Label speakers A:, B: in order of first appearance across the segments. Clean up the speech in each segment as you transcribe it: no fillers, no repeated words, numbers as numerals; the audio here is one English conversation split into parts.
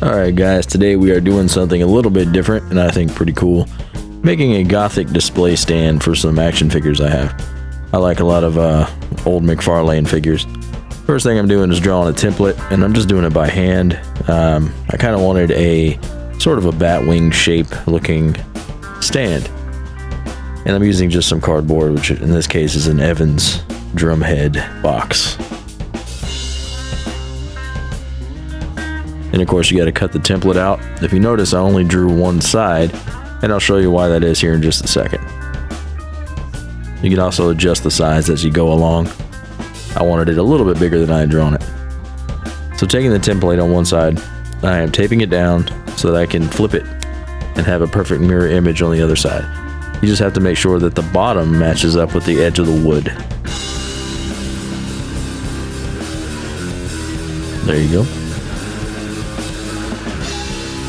A: Alright guys, today we are doing something a little bit different and I think pretty cool. Making a Gothic display stand for some action figures I have. I like a lot of old McFarlane figures. First thing I'm doing is drawing a template, and I'm just doing it by hand. I kind of wanted a sort of a bat wing shape looking stand. And I'm using just some cardboard, which in this case is an Evans drumhead box. And of course you got to cut the template out. If you notice, I only drew one side, and I'll show you why that is here in just a second. You can also adjust the size as you go along. I wanted it a little bit bigger than I had drawn it. So taking the template on one side, I am taping it down so that I can flip it and have a perfect mirror image on the other side. You just have to make sure that the bottom matches up with the edge of the wood. There you go.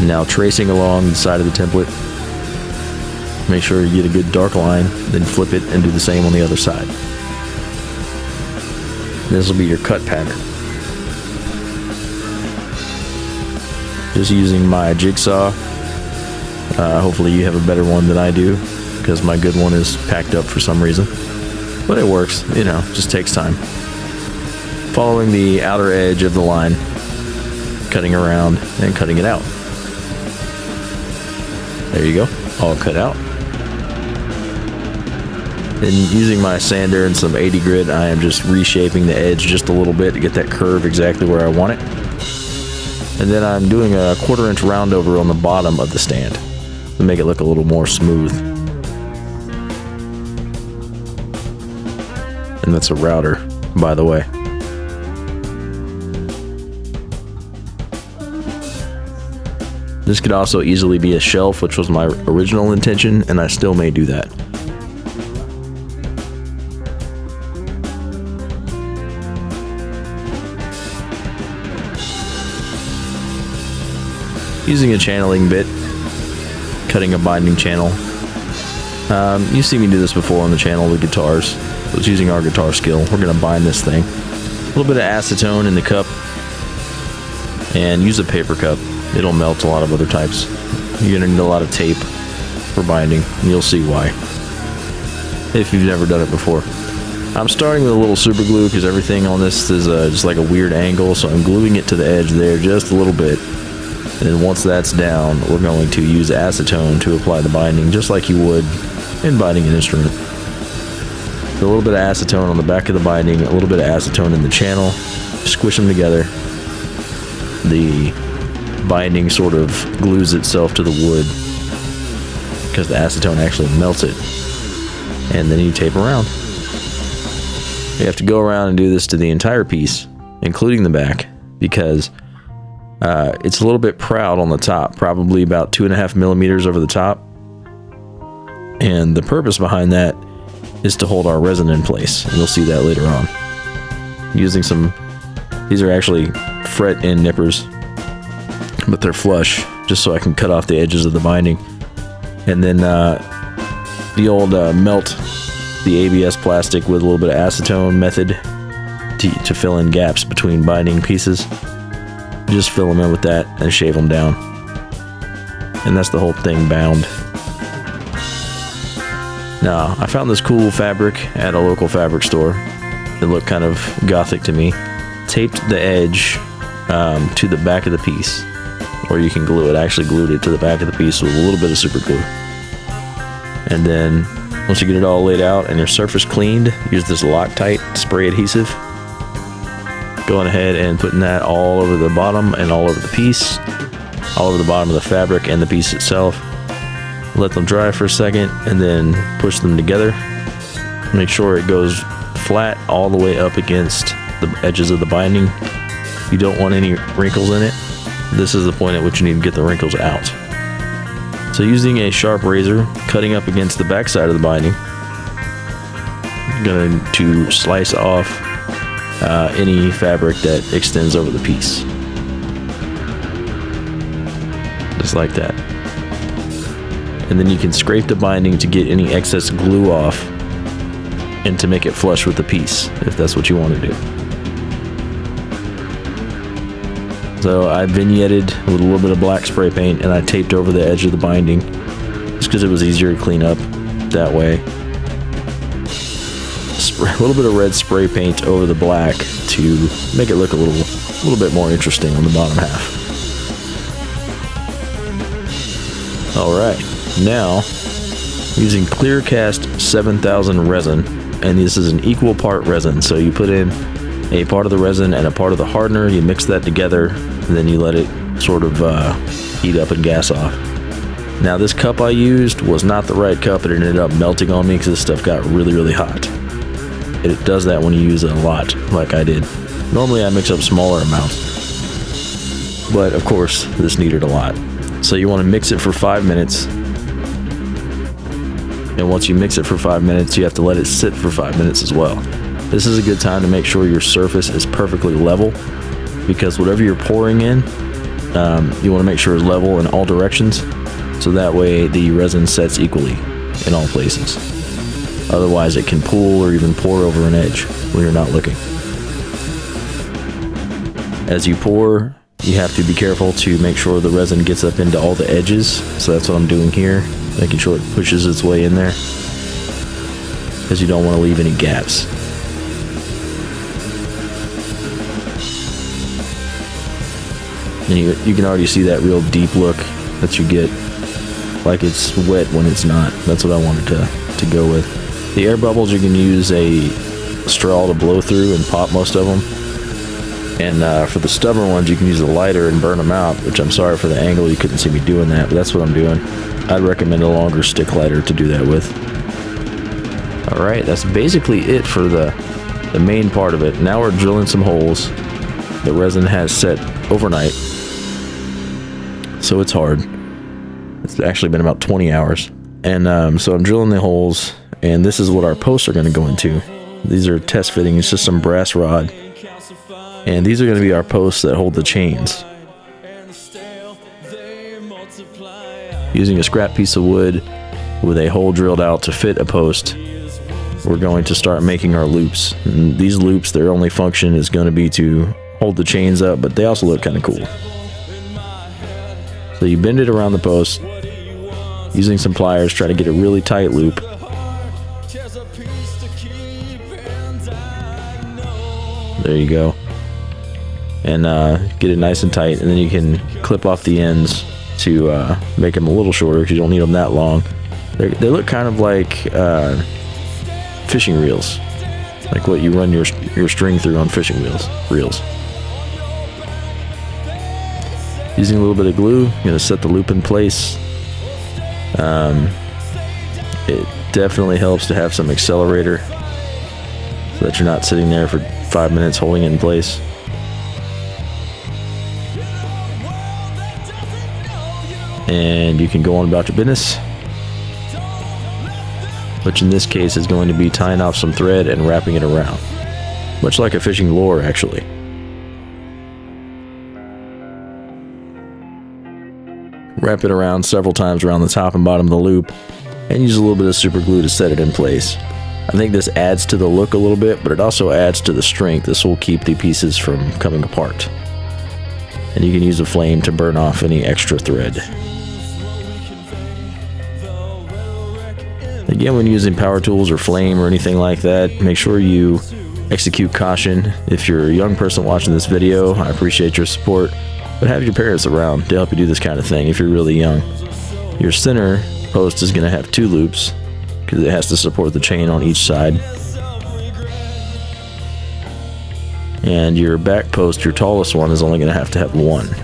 A: Now tracing along the side of the template, make sure you get a good dark line, then flip it and do the same on the other side. This will be your cut pattern. Just using my jigsaw. Hopefully you have a better one than I do, because my good one is packed up for some reason. But it works, you know, just takes time. Following the outer edge of the line, cutting around and cutting it out. There you go, all cut out. And using my sander and some 80 grit, I am just reshaping the edge just a little bit to get that curve exactly where I want it. And then I'm doing a 1/4 inch round over on the bottom of the stand to make it look a little more smooth. And that's a router, by the way. This could also easily be a shelf, which was my original intention, and I still may do that. Using a channeling bit, cutting a binding channel. You see me do this before on the channel with guitars. I was using our guitar skill. We're going to bind this thing. A little bit of acetone in the cup, and use a paper cup. It'll melt a lot of other types. You're going to need a lot of tape for binding, and you'll see why if you've never done it before. I'm starting with a little super glue because everything on this is just like a weird angle, so I'm gluing it to the edge there just a little bit. And then once that's down, we're going to use acetone to apply the binding, just like you would in binding an instrument. So a little bit of acetone on the back of the binding, a little bit of acetone in the channel, squish them together. The binding sort of glues itself to the wood because the acetone actually melts it. And then you tape around. You have to go around and do this to the entire piece, including the back, because it's a little bit proud on the top, probably about 2.5 millimeters over the top. And the purpose behind that is to hold our resin in place. And you'll see that later on. Using some, these are actually fret end nippers, but they're flush, just so I can cut off the edges of the binding. And then the old melt the ABS plastic with a little bit of acetone method to fill in gaps between binding pieces. Just fill them in with that and shave them down. And that's the whole thing bound. Now, I found this cool fabric at a local fabric store. It looked kind of Gothic to me. Taped the edge to the back of the piece. Or you can glue it. I actually glued it to the back of the piece with a little bit of super glue. And then, once you get it all laid out and your surface cleaned, use this Loctite spray adhesive. Going ahead and putting that all over the bottom and all over the piece, all over the bottom of the fabric and the piece itself. Let them dry for a second and then push them together. Make sure it goes flat all the way up against the edges of the binding. You don't want any wrinkles in it. This is the point at which you need to get the wrinkles out. So using a sharp razor, cutting up against the back side of the binding, I'm going to slice off any fabric that extends over the piece. Just like that. And then you can scrape the binding to get any excess glue off and to make it flush with the piece, if that's what you want to do. So I vignetted with a little bit of black spray paint and I taped over the edge of the binding just because it was easier to clean up that way. A little bit of red spray paint over the black to make it look a little bit more interesting on the bottom half. Alright, now using Clear Cast 7000 resin, and this is an equal part resin, so you put in a part of the resin and a part of the hardener, you mix that together, and then you let it sort of heat up and gas off. Now this cup I used was not the right cup. It ended up melting on me because this stuff got really hot. It does that when you use it a lot, like I did. Normally I mix up smaller amounts, but of course this needed a lot. So you want to mix it for 5 minutes, and once you mix it for 5 minutes, you have to let it sit for 5 minutes as well. This is a good time to make sure your surface is perfectly level, because whatever you're pouring in, you want to make sure it's level in all directions, so that way the resin sets equally in all places. Otherwise it can pool or even pour over an edge when you're not looking. As you pour, you have to be careful to make sure the resin gets up into all the edges, so that's what I'm doing here, making sure it pushes its way in there, because you don't want to leave any gaps. And you can already see that real deep look that you get, like it's wet when it's not. That's what I wanted to go with. The air bubbles, you can use a straw to blow through and pop most of them. And for the stubborn ones, you can use a lighter and burn them out, which I'm sorry for the angle, you couldn't see me doing that, but that's what I'm doing. I'd recommend a longer stick lighter to do that with. Alright, that's basically it for the main part of it. Now we're drilling some holes. The resin has set overnight, so it's hard. It's actually been about 20 hours. And so I'm drilling the holes, and this is what our posts are going to go into. These are test fitting. It's just some brass rod. And these are going to be our posts that hold the chains. Using a scrap piece of wood with a hole drilled out to fit a post, we're going to start making our loops. And these loops, their only function is going to be to hold the chains up, but they also look kind of cool. So you bend it around the post using some pliers, try to get a really tight loop. There you go. And get it nice and tight, and then you can clip off the ends to make them a little shorter because you don't need them that long. They look kind of like fishing reels, like what you run your string through on fishing reels. Using a little bit of glue, you're gonna set the loop in place. It definitely helps to have some accelerator so that you're not sitting there for 5 minutes holding it in place. And you can go on about your business, which in this case is going to be tying off some thread and wrapping it around, much like a fishing lure actually. Wrap it around several times around the top and bottom of the loop, and use a little bit of super glue to set it in place. I think this adds to the look a little bit, but it also adds to the strength. This will keep the pieces from coming apart. And you can use a flame to burn off any extra thread. Again, when using power tools or flame or anything like that, make sure you execute caution. If you're a young person watching this video, I appreciate your support, but have your parents around to help you do this kind of thing if you're really young. Your center post is going to have 2 loops because it has to support the chain on each side. And your back post, your tallest one, is only going to have 1.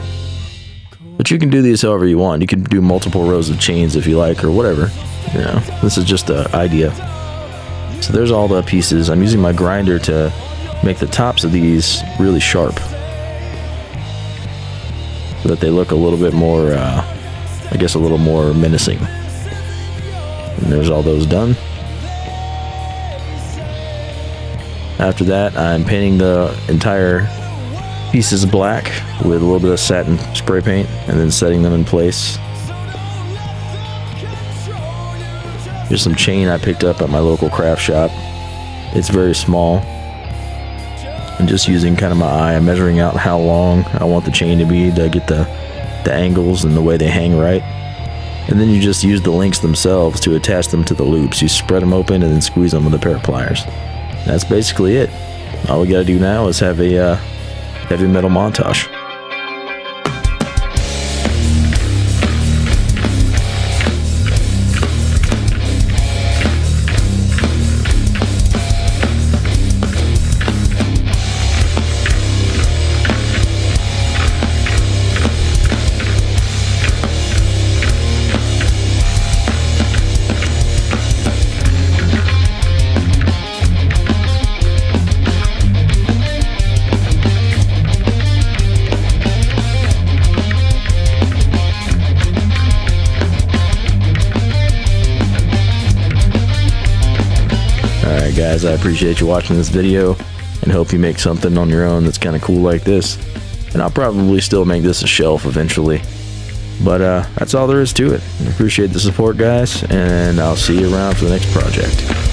A: But you can do these however you want. You can do multiple rows of chains if you like, or whatever. You know, this is just the idea. So there's all the pieces. I'm using my grinder to make the tops of these really sharp, so that they look a little bit more, I guess, a little more menacing. And there's all those done. After that, I'm painting the entire pieces black with a little bit of satin spray paint and then setting them in place. Here's some chain I picked up at my local craft shop. It's very small. and just using kind of my eye, I'm measuring out how long I want the chain to be to get the angles and the way they hang right. And then you just use the links themselves to attach them to the loops. You spread them open and then squeeze them with a pair of pliers. That's basically it. All we gotta do now is have a heavy metal montage. Alright guys, I appreciate you watching this video and hope you make something on your own that's kind of cool like this. And I'll probably still make this a shelf eventually. But that's all there is to it. I appreciate the support guys, and I'll see you around for the next project.